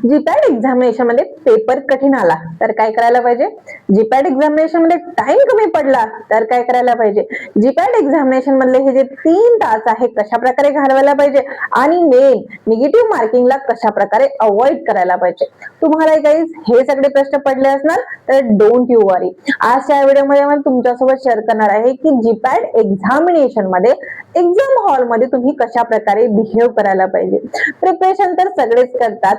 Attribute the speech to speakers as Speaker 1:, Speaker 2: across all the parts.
Speaker 1: GPAT examination मध्ये paper कठीण आला तर काय करायला पाहिजे? जीपॅट एक्झामिनेशन मध्ये टाइम कमी पडला तर काय करायला पाहिजे? जीपॅट एक्झामिनेशन मधले हे जे 3 तास आहे कशा प्रकारे घालवायला पाहिजे आणि निगेटिव्ह मार्किंगला कशा प्रकारे अवॉइड करायला पाहिजे? तुम्हाला गाईज हे सगळे प्रश्न पडले असणार तर डोंट यू वरी. आजच्या व्हिडिओमध्ये मी तुमच्यासोबत शेअर करणार आहे की जीपॅट एक्झामिनेशन मध्ये एक्झाम हॉल मध्ये तुम्ही कशा प्रकारे बिहेव करायला पाहिजे. प्रिपरेशन तर सगळेच करतात,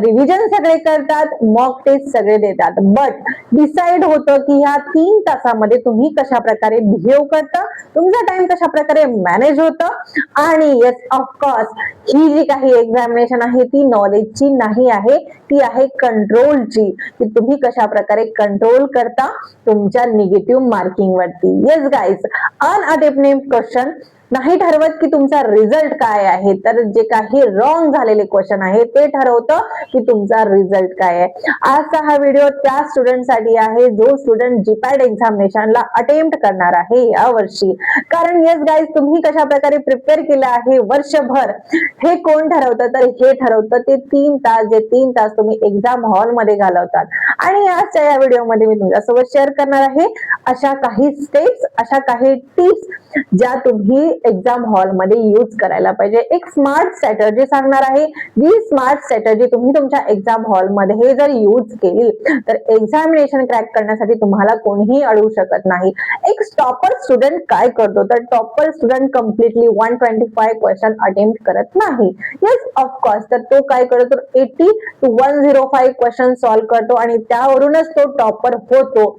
Speaker 1: रिव्हिजन सगळे करतात, मॉक टेस्ट सगळे देतात, बट डिसाइड होतं की ह्या 3 तासामध्ये तुम्ही कशा प्रकारे बिहेव करता, तुमचा टाइम कशा प्रकारे मॅनेज होतं आणि येस ऑफकोर्स ही जी काही एक्झामिनेशन आहे ती नॉलेजची नाही आहे, ती आहे कंट्रोलची, की तुम्ही कशा प्रकारे कंट्रोल करता तुमच्या निगेटिव्ह मार्किंग वरती. येस गाईज, अनअटेम्प्टेड क्वेश्चन नाही ठरवत की तुमचा रिझल्ट काय आहे, तर जे काही रॉंग झालेले क्वेश्चन आहे ते ठरवतं की तुमचा रिझल्ट काय आहे. आजचा हा व्हिडिओ त्या स्टुडंटसाठी आहे जो स्टुडंट जीपॅट एक्झामिनेशनला अटेम्प्ट करणार आहे या वर्षी. कारण येस गाईज, तुम्ही कशा प्रकारे प्रिपेअर केलं आहे वर्षभर हे कोण ठरवतं? तर हे ठरवतं ते 3 तास, जे 3 तास तुम्ही एक्झाम हॉल मध्ये घालवतात. आणि आजच्या या व्हिडिओमध्ये मी तुमच्यासोबत शेअर करणार आहे अशा काही स्टेप्स, अशा काही टिप्स ज्या तुम्ही एक्झाम हॉल मध्ये यूज करायला पाहिजे. एक स्मार्ट स्ट्रॅटेजी सांगणार आहे, जी स्मार्ट स्ट्रॅटेजी तुम्ही तुमच्या एक्झाम हॉल मध्ये जर यूज केली तर एक्झामिनेशन क्रॅक करण्यासाठी तुम्हाला कोणीही अडवू शकत नाही. एक टॉपर स्टुडंट काय करतो? तर topper student completely 125 question attempt करत नाही. येस ऑफकोर्स, तर तो काय करतो? 80 to 105 क्वेश्चन सॉल्व्ह करतो आणि त्यावरूनच तो टॉपर होतो.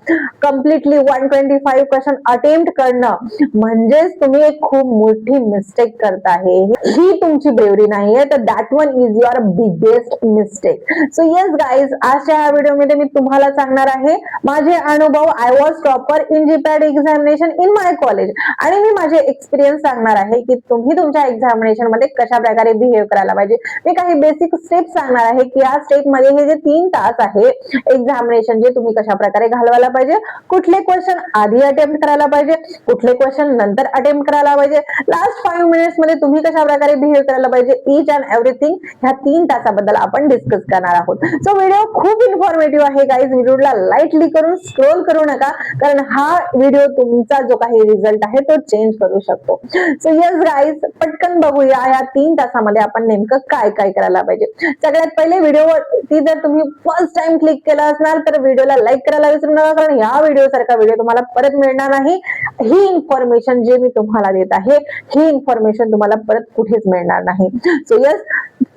Speaker 1: कम्प्लिटली 125 क्वेश्चन अटेम्प्ट करणं म्हणजेच तुम्ही एक खूप मोठी मिस्टेक करताय. ही तुमची ब्रेवरी नाहीये, तर that one is your biggest mistake. So yes guys, आजच्या या व्हिडिओमध्ये मी तुम्हाला सांगणार आहे माझे अनुभव. I was topper in GPAT examination in my college आणि मी माझे एक्सपिरियन्स सांगणार आहे की तुम्ही तुमच्या एक्झामिनेशन मध्ये कशा प्रकारे बिहेव करायला पाहिजे. मी काही बेसिक स्टेप्स सांगणार आहे की या स्टेप मध्ये हे जे 3 तास आहे एक्झामिनेशन जे तुम्ही कशा प्रकारे घालवायला पाहिजे, कुठले क्वेश्चन आधी अटेम्प्ट करायला पाहिजे, कुठले क्वेश्चन नंतर अटेम्प्ट करायला पाहिजे, लास्ट 5 मिनिट्स मध्ये तुम्ही कशा प्रकारे बिहेव करायला पाहिजे, ईच अँड एव्हरीथिंग ह्या 3 तासाबद्दल आपण डिस्कस करणार आहोत. सो व्हिडिओ खूप इन्फॉर्मेटिव्ह आहे गाईज. व्हिडिओला लाईटली करून स्क्रोल करू नका, कारण हा व्हिडिओ तुमचा जो काही रिझल्ट आहे तो चेंज करू शकतो. सो येस गाईज, पटकन बघूया या 3 तासामध्ये आपण नेमकं काय काय करायला पाहिजे. सगळ्यात पहिले व्हिडिओवरती जर तुम्ही फर्स्ट टाइम क्लिक केला असणार तर व्हिडिओला लाईक करायला विसरू नका, कारण या व्हिडिओ सारखा व्हिडिओ तुम्हाला परत मिळणार नाही. ही इन्फॉर्मेशन जे मी तुम्हाला देत आहे ही इन्फॉर्मेशन तुम्हाला परत कुठेच मिळणार नाही. So yes,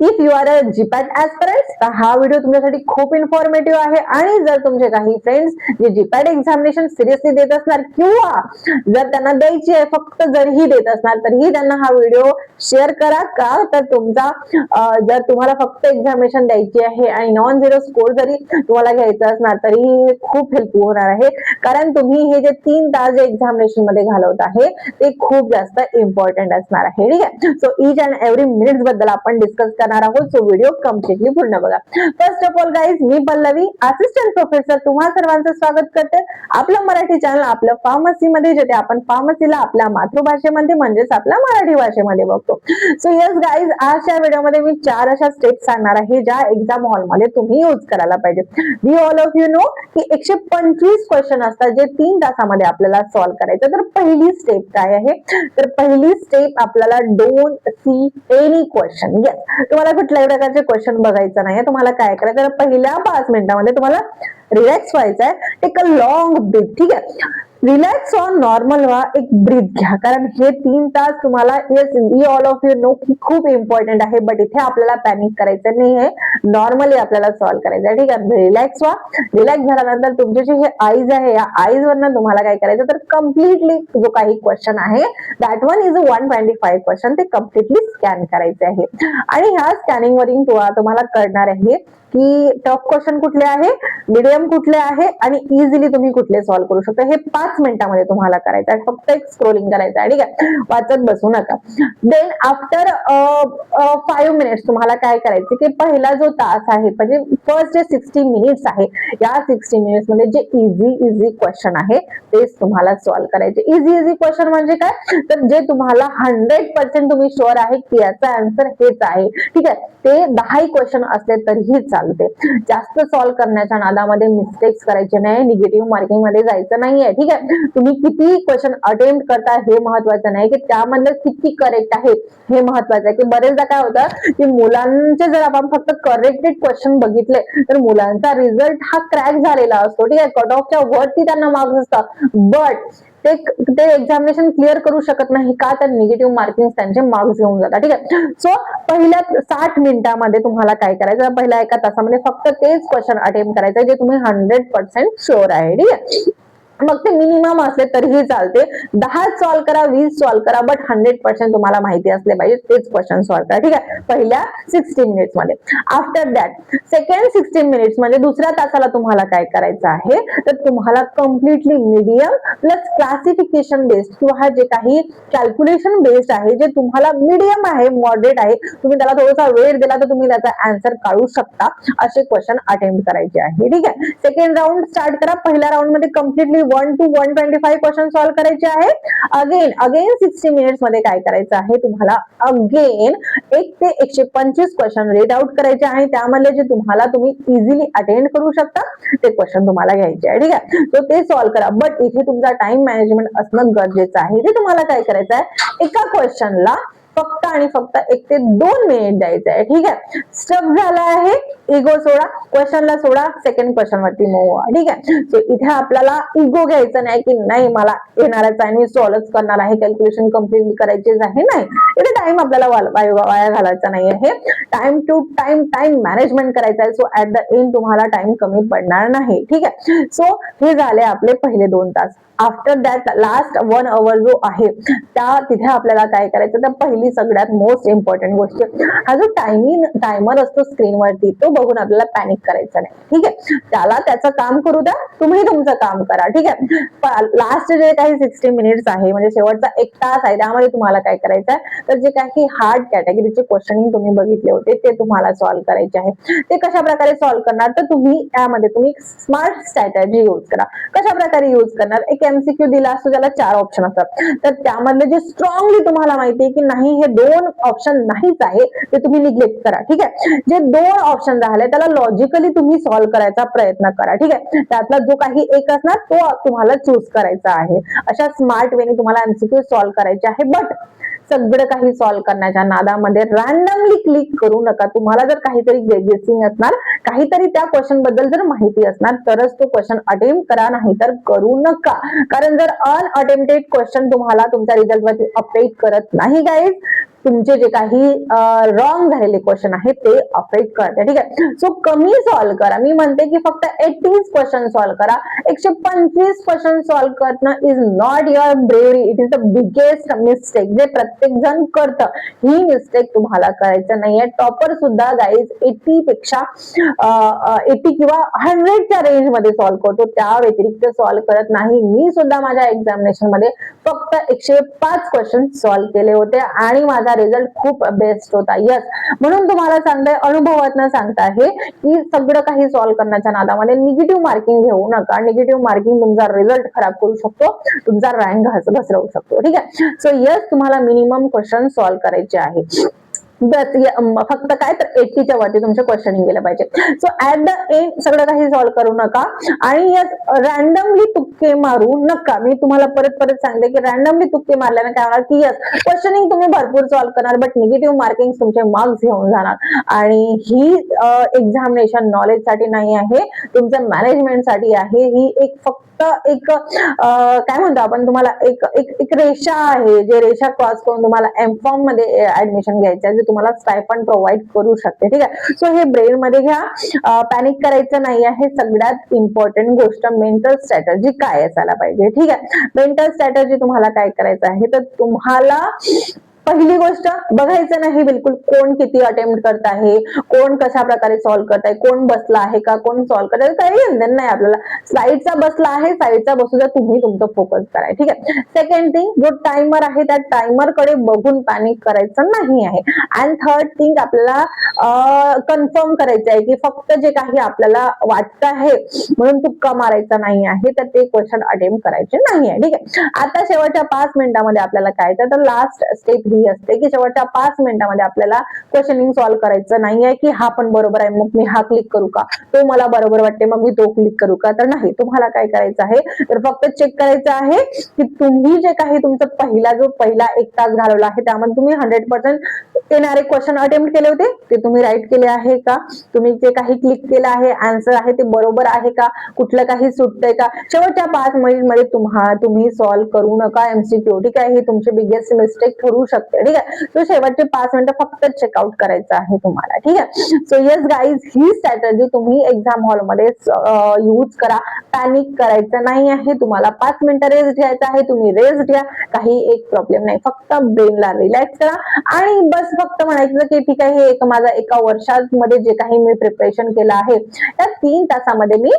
Speaker 1: if you are a GPAT aspirant तर हा व्हिडिओ तुमच्यासाठी खूप इन्फॉर्मेटिव्ह आहे. आणि जर तुमचे काही फ्रेंड्स जे जीपॅट एक्झामिनेशन सिरियसली देत असणार किंवा जर त्यांना द्यायची आहे फक्त जरीही देत असणार तरीही त्यांना हा व्हिडिओ शेअर करा. का तर तुमचा जर तुम्हाला फक्त एक्झामिनेशन द्यायची आहे आणि नॉन झिरो स्कोर जरी तुम्हाला घ्यायचा असणार तरीही खूप हेल्पफुल होणार आहे, कारण तुम्ही हे जे 3 तास जे एक्झामिनेशन मध्ये घालवत आहे ते खूप जास्त इम्पॉर्टंट असणार आहे. ठीक आहे, so each and every minutes बद्दल आपण डिस्कस करणार आहोत. सो व्हिडिओ कम्प्लिटली पूर्ण बघा. First of all guys, me Pallavi, assistant professor, तुम्हा सर्वांचं स्वागत करते आपलं मराठी चॅनल आपलं फार्मसी मध्ये, जिथे आपण फार्मसीला आपल्या मातृभाषेमध्ये म्हणजेच आपल्या मराठी भाषेमध्ये बघतो. सो येस गाईज, आजच्या व्हिडिओमध्ये मी 4 अशा स्टेप्स सांगणार आहे ज्या एक्झाम हॉल मध्ये तुम्ही यूज करायला पाहिजे. We all of you know की 125 क्वेश्चन असतात जे 3 तासामध्ये आपल्याला सॉल्व्ह करायचं. तर पहिली स्टेप काय आहे? तर पहिली स्टेप आपल्याला don't see any question. Yes, तुम्हाला कुठल्याही प्रकारचे क्वेश्चन बघायचं नाही. तुम्हाला काय करायचं? तर पहिल्या 5 मिनिटांमध्ये तुम्हाला रिलॅक्स व्हायचं आहे. Take a long breath. ठीक आहे, रिलॅक्स ऑन नॉर्मल व्हा, एक ब्रीथ घ्या, कारण हे 3 तास तुम्हाला yes we all of you know की खूप इम्पॉर्टंट आहे. बट इथे आपल्याला पॅनिक करायचं नाही आहे, नॉर्मली आपल्याला सॉल्व्ह करायचं आहे. ठीक आहे, रिलॅक्स व्हा. रिलॅक्स झाल्यानंतर तुमचे जे हे आईज आहे या आईज वरनं तुम्हाला काय करायचं? तर कम्प्लिटली जो काही क्वेश्चन आहे दॅट वन इज 125 क्वेश्चन ते कम्प्लिटली स्कॅन करायचे आहे. आणि ह्या स्कॅनिंग वरील तुम्हाला कळणार आहे की टफ क्वेश्चन कुठले आहे, मिडियम कुठले आहे आणि इझिली तुम्ही कुठले सॉल्व्ह करू शकता. हे 5 5 मिनिटांमध्ये तुम्हाला करायचं आहे, फक्त एक स्क्रोलिंग करायचं आहे, ठीक आहे, वाचत बसू नका. देन आफ्टर 5 मिनिट्स तुम्हाला काय करायचं की पहिला जो तास आहे म्हणजे फर्स्ट जे 60 मिनिट्स आहे, या 60 मिनिट्स मध्ये जे इझी क्वेश्चन आहे तेच तुम्हाला सॉल्व्ह करायचे. इझी क्वेश्चन म्हणजे काय, तर जे तुम्हाला 100% तुम्ही शुअर आहे की याचा आन्सर हेच आहे, ठीक आहे, ते 10 क्वेश्चन असले तरीही चालते. जास्त सॉल्व्ह करण्याच्या नादामध्ये मिस्टेक्स करायचे नाही, निगेटिव्ह मार्किंग मध्ये जायचं नाहीये, ठीक आहे. तुम्ही किती क्वेश्चन अटेम्प्ट करता हे महत्वाचं नाही, की त्यामध्ये किती करेक्ट आहे हे महत्वाचं आहे. की बरेचदा काय होतं की मुलांचे जर आपण फक्त करेक्टेड क्वेश्चन बघितले तर मुलांचा रिझल्ट हा क्रॅक झालेला असतो, ठीक आहे, कट ऑफच्या वरती त्यांना मार्क्स असतात, बट ते एक्झामिनेशन क्लिअर करू शकत नाही का, तर निगेटिव्ह मार्किंग त्यांचे मार्क्स घेऊन जातात, ठीक आहे. सो पहिल्या 60 मिनिटांमध्ये तुम्हाला काय करायचं, पहिल्या एका तासामध्ये फक्त तेच क्वेश्चन अटेम्प्ट करायचं जे तुम्ही 100% शुअर आहे, ठीक आहे. मग ते मिनिमम असले तरीही चालते, 10 सॉल्व्ह करा, 20 सॉल्व्ह करा, बट 100% तुम्हाला माहिती असले पाहिजे तेच क्वेश्चन सॉल्व्ह करा, ठीक आहे, पहिल्या 60 मिनिट्स मध्ये. आफ्टर दॅट सेकंड 60 मिनिट्स म्हणजे दुसऱ्या तासाला तुम्हाला काय करायचं आहे, तर तुम्हाला completely medium plus classification based किंवा जे काही कॅल्क्युलेशन बेस्ड आहे, जे तुम्हाला मीडियम आहे, मॉडरेट आहे, तुम्ही त्याला थोडासा वेळ दिला तर तुम्ही त्याचा आन्सर काढू शकता, असे क्वेश्चन अटेम्प्ट करायचे आहे, ठीक आहे. सेकंड राऊंड स्टार्ट करा. पहिल्या राऊंड मध्ये कम्प्लिटली 1 to 125 क्वेश्चन सॉल्व्ह करायचे आहे. अगेन 60 मिनिट्स मध्ये काय करायचं आहे, तुम्हाला अगेन 1 ते 125 क्वेश्चन रीड आउट करायचे आहे. त्यामध्ये जे तुम्ही इझिली अटेंड करू शकता ते क्वेश्चन तुम्हाला घ्यायचे आहे, ठीक आहे. सो ते सॉल्व्ह करा, बट इथे तुमचा टाइम मॅनेजमेंट असणं गरजेचं आहे. ते तुम्हाला काय करायचं आहे, एका क्वेश्चनला फक्त आणि फक्त 1 ते 2 मिनिट द्यायचं आहे, ठीक आहे. स्टक झाला आहे, इगो सोडा, क्वेश्चनला सोडा, सेकंड क्वेश्चन वरती मूव व्हा, ठीक आहे. सो इथे आपल्याला इगो घ्यायचं नाही की नाही मला येणारच आहे, मी सॉल्व्ह करणार आहे, कॅल्क्युलेशन कम्प्लिटली करायचेच आहे, नाही, इथे टाइम आपल्याला वाया घालायचा नाही आहे. टाइम टू टाइम मॅनेजमेंट करायचा आहे. सो ऍट द एंड तुम्हाला टाइम कमी पडणार नाही, ठीक आहे. सो हे झाले आपले पहिले 2 तास. आफ्टर दॅट लास्ट 1 hour जो आहे तिथे आपल्याला काय करायचं, तर पहिली सगळ्यात मोस्ट इम्पॉर्टंट गोष्ट, हा जो टायमर असतो स्क्रीनवरती तो बघून आपल्याला पॅनिक करायचं नाही, ठीक आहे. त्याला त्याचं काम करू द्या, तुम्ही तुमचं काम करा, ठीक आहे. लास्ट जे काही 60 मिनिट्स आहे म्हणजे शेवटचा 1 तास आहे, त्यामध्ये तुम्हाला काय करायचं आहे, तर जे काही हार्ड कॅटेगरीचे क्वेश्चनिंग तुम्ही बघितले होते ते तुम्हाला सॉल्व्ह करायचे आहे. ते कशा प्रकारे सॉल्व्ह करणार, तर तुम्ही स्मार्ट स्ट्रॅटेजी यूज करा. कशा प्रकारे यूज करणार, एक एमसीक्यू दिला असतो ज्याला 4 ऑप्शन असतात, तर त्यामधले जे स्ट्रॉंगली तुम्हाला माहिती आहे की नाही हे 2 ऑप्शन नाहीच आहे ते तुम्ही निग्लेक्ट करा, ठीक आहे. जे 2 ऑप्शन राहिले त्याला लॉजिकली तुम्ही सॉल्व्ह करायचा प्रयत्न करा, ठीक आहे. त्यातला जो काही एक असणार तो तुम्हाला चूज करायचा आहे. अशा स्मार्ट वेने तुम्हाला एमसीक्यू सॉल्व्ह करायचे आहे. बट सगळं काही सॉल्व्ह करण्याच्या नादामध्ये रॅन्डमली क्लिक करू नका. तुम्हाला जर काहीतरी गेसिंग असणार, काहीतरी त्या क्वेश्चन बद्दल जर माहिती असणार तरच तो क्वेश्चन अटेम्प्ट करा, नाही तर करू नका. कारण जर अनअटेम्प्टेड क्वेश्चन तुम्हाला तुमच्या रिझल्ट वरती अफेक्ट करत नाही गाईज, तुमचे जे काही रॉंग झालेले क्वेश्चन आहेत ते अफेक्ट करते, ठीक आहे. सो कमी सॉल्व्ह करा. मी म्हणते की फक्त 80 क्वेश्चन सॉल्व्ह करा. 125 क्वेश्चन सॉल्व्ह करणं is not your bravery, it is the biggest mistake, जे प्रत्येक जण करतं. ही मिस्टेक तुम्हाला करायचं नाहीये. टॉपर सुद्धा गाईज 80 पेक्षा 80 किंवा 100च्या रेंज मध्ये सॉल्व्ह करतो, त्या व्यतिरिक्त सॉल्व्ह करत नाही. मी सुद्धा माझ्या एक्झामिनेशन मध्ये फक्त 105 क्वेश्चन सॉल्व्ह केले होते आणि माझा रिझल्ट खूप बेस्ट होता. यस, म्हणून तुम्हाला सांगताय, अनुभवातनं सांगताय की सगळं काही सॉल्व्ह करण्याच्या नादामध्ये निगेटिव्ह मार्किंग घेऊ नका. निगेटिव्ह मार्किंग तुमचा रिझल्ट खराब करू शकतो, तुमचा रँक घसरवू शकतो, ठीक आहे. सो यस, तुम्हाला मिनिमम क्वेश्चन सॉल्व्ह करायचे आहे. फक्त काय तर 80च्या वरती तुमचे क्वेश्चनिंग गेलं पाहिजे. सो ऍट द एंड सगळं काही सॉल्व्ह करू नका आणि रॅन्डमली तुक्के मारू नका. मी तुम्हाला परत सांगते की रॅन्डमली तुक्के मारल्याने काय होणार की क्वेश्चनिंग तुम्ही भरपूर सॉल्व्ह करणार, बट निगेटिव्ह मार्किंग तुमचे मार्क्स घेऊन जाणार. आणि ही एक्झामिनेशन नॉलेज साठी नाही आहे, तुमच्या मॅनेजमेंट साठी आहे. ही एक फक्त एक काय म्हणतो आपण, तुम्हाला एक रेषा आहे, जे रेषा क्रॉस करून तुम्हाला एमफॉर्म मध्ये ऍडमिशन घ्यायचं आहे, जे तुम्हाला स्टायफंड प्रोव्हाइड करू शकते, ठीक आहे. सो हे ब्रेन मध्ये घ्या, पॅनिक करायचं नाही आहे. सगळ्यात इम्पॉर्टंट गोष्ट मेंटल स्ट्रॅटेजी काय असायला पाहिजे, ठीक आहे. मेंटल स्ट्रॅटेजी तुम्हाला काय करायचं आहे, तर तुम्हाला पहिली गोष्ट बघायचं नाही बिलकुल कोण किती अटेम्प्ट करत आहे, कोण कशा प्रकारे सॉल्व्ह करत आहे, कोण बसला आहे का, कोण सॉल्व्ह करत आहे, काही घेणं नाही आपल्याला. स्लाइडचा बसला आहे, साईडचा बसू द्या, तुम्ही तुमचं फोकस करा. ठीक आहे. सेकंड थिंग, जो टाइमर आहे त्या टाइमर कडे बघून पॅनिक करायचं नाही आहे. अँड थर्ड थिंग, आपल्याला कन्फर्म करायचं आहे की फक्त जे काही आपल्याला वाटतं आहे म्हणून तुक्का मारायचा नाही आहे, तर ते क्वेश्चन अटेम्प्ट करायचे नाही आहे. ठीक आहे. आता शेवटच्या 5 मिनिटांमध्ये आपल्याला काय तर लास्ट स्टेप ही असते की शेवटच्या 5 मिनिटांमध्ये आपल्याला क्वेश्चनिंग सॉल्व्ह करायचं नाहीये की हा पण बरोबर आहे मग मी हा क्लिक करू का, तो मला बरोबर वाटते मग मी तो क्लिक करू का. तर नाही, तुम्हाला काय करायचं आहे तर फक्त चेक करायचं आहे की तुम्ही जे काही तुमचा पहिला 1 तास घालवला आहे त्यामध्ये तुम्ही 100% येणारे क्वेश्चन अटेम्प्ट केले होते ते तुम्ही राईट केले आहे का, तुम्ही जे काही क्लिक केलं आहे आन्सर आहे ते बरोबर आहे का, कुठलं काही सुटतंय का. शेवटच्या 5 मिनिटमध्ये तुम्ही सॉल्व्ह करू नका एमसीक्यू. ठीक आहे. ही तुमची बिगेस्ट मिस्टेक ठरू शकते. ठीक आहे. तो शेवटचे 5 मिनिटं फक्त चेकआउट करायचं आहे तुम्हाला. ठीक आहे. सो येस गाईज, ही स्ट्रॅटेजी तुम्ही एक्झाम हॉलमध्ये यूज करा. पॅनिक करायचं नाही आहे. तुम्हाला 5 मिनिटं रेस्ट घ्यायचा आहे, तुम्ही रेस्ट घ्या, काही एक प्रॉब्लेम नाही. फक्त ब्रेनला रिलॅक्स करा आणि बस फक्त म्हणायचं की ठीक आहे, हे माझा एका वर्षामध्ये जे काही मी प्रिपरेशन केलं आहे त्या 3 तासामध्ये मी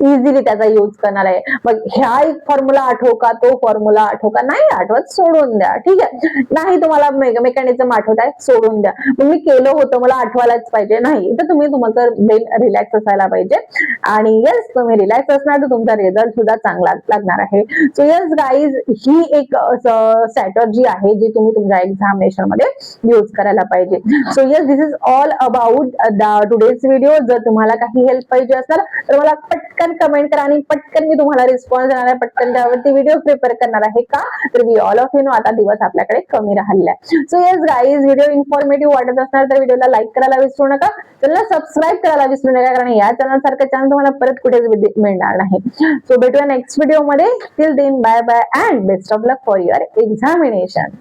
Speaker 1: इझिली त्याचा यूज करणार आहे. मग ह्या एक फॉर्म्युला आठवो का, तो फॉर्म्युला आठवो का, नाही आठवत सोडून द्या. ठीक आहे. नाही तुम्हाला मेकॅनिझम आठवत आहे सोडून द्या. मग मी केलं होतं मला आठवायलाच पाहिजे, नाही. तर तुम्ही तुमचं ब्रेन रिलॅक्स असायला पाहिजे आणि येस तुम्ही रिलॅक्स असणार तर तुमचा रिझल्ट सुद्धा चांगला लागणार आहे. सो येस गाईज, ही एक स्ट्रॅटर्जी आहे जी तुम्ही तुमच्या एक्झामिनेशन मध्ये यूज करायला पाहिजे. So yes, this is all about today's video. जर तुम्हाला काही हेल्प पाहिजे असेल तर मला पटकन कमेंट करा आणि पटकन मी तुम्हाला रिस्पॉन्स देणार आहे, पटकन त्यावरती व्हिडिओ प्रिपेअर करणार आहे. का तर we all of you know आता दिवस आपल्याकडे कमी राहिला आहे. So yes guys, video informative वाटत असणार तर व्हिडिओला लाईक करायला विसरू नका, चॅनलला सबस्क्राईब करायला विसरू नका, कारण या चॅनल सारखं चॅनल तुम्हाला परत कुठेच मिळणार नाही. सो भेटूया नेक्स्ट व्हिडिओ मध्ये. Till then bye bye and best of luck for your examination.